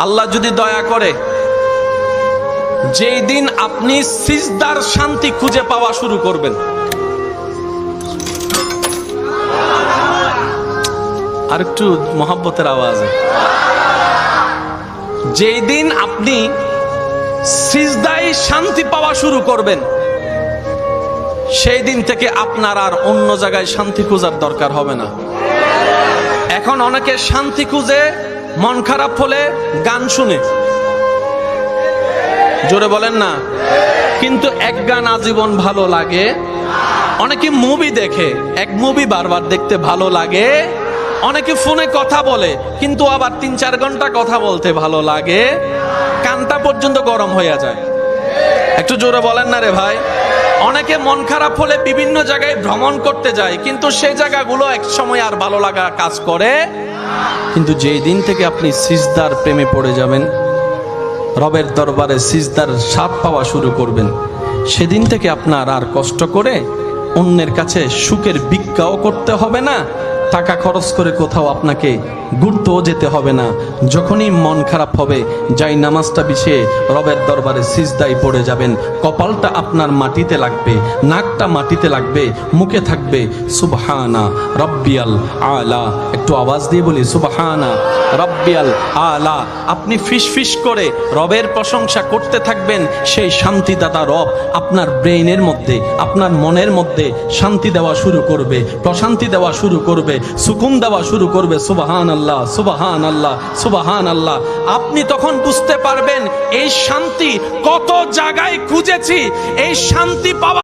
আল্লাহ যদি দয়া করে যেই দিন আপনি সিজদার শান্তি খুঁজে পাওয়া শুরু করবেন, আর একটু মোহাব্বতের আওয়াজে, যেই দিন আপনি সিজদায় শান্তি পাওয়া শুরু করবেন, সেই দিন থেকে আপনার আর অন্য জায়গায় শান্তি খোঁজার দরকার হবে না। এখন অনেকে শান্তি খুঁজে মন খারাপ হলে গান শুনে, জোরে বলেন না, কিন্তু এক গান আজীবন ভালো লাগে। অনেকে মুভি দেখে, এক মুভি বারবার দেখতে ভালো লাগে। অনেকে ফোনে কথা বলে, কিন্তু আবার 3-4 ঘন্টা কথা বলতে ভালো লাগে। কানটা পর্যন্ত গরম হয়ে যায়। একটু জোরে বলেন না রে ভাই। অনেকে মন খারাপ হলে বিভিন্ন জায়গায় ভ্রমণ করতে যায়, কিন্তু সেই জায়গাগুলো এক সময় আর ভালো লাগা কাজ করে। কিন্তু যেই দিন থেকে আপনি সিজদার প্রেমে পড়ে যাবেন, রবের দরবারে সিজদার স্বাদ পাওয়া শুরু করবেন, সেদিন থেকে আপনার আর কষ্ট করে অন্যের কাছে সুখের ভিক্ষাও করতে হবে না, টাকা খরচ করে কোথাও আপনাকে ঘুরতেও যেতে হবে না। যখনই মন খারাপ হবে, যাই নামাজটা বিছিয়ে রবের দরবারে সিজদায় পড়ে যাবেন, কপালটা আপনার মাটিতে লাগবে, নাকটা মাটিতে লাগবে, মুখে থাকবে সুবহানা রাব্বিয়াল আলা। একটু আওয়াজ দিয়ে বলি সুবহানা রাব্বিয়াল আলা। আপনি ফিসফিস করে রবের প্রশংসা করতে থাকবেন। সেই শান্তিদাতা রব আপনার ব্রেইনের মধ্যে, আপনার মনের মধ্যে শান্তি দেওয়া শুরু করবে, প্রশান্তি দেওয়া শুরু করবে, সুকুন দেওয়া শুরু করবে। সুবহানাল্লাহ, সুবহানাল্লাহ, সুবহানাল্লাহ। আপনি তখন বুঝতে পারবেন এই শান্তি কত জায়গায় খুঁজেছি, এই শান্তি পাওয়া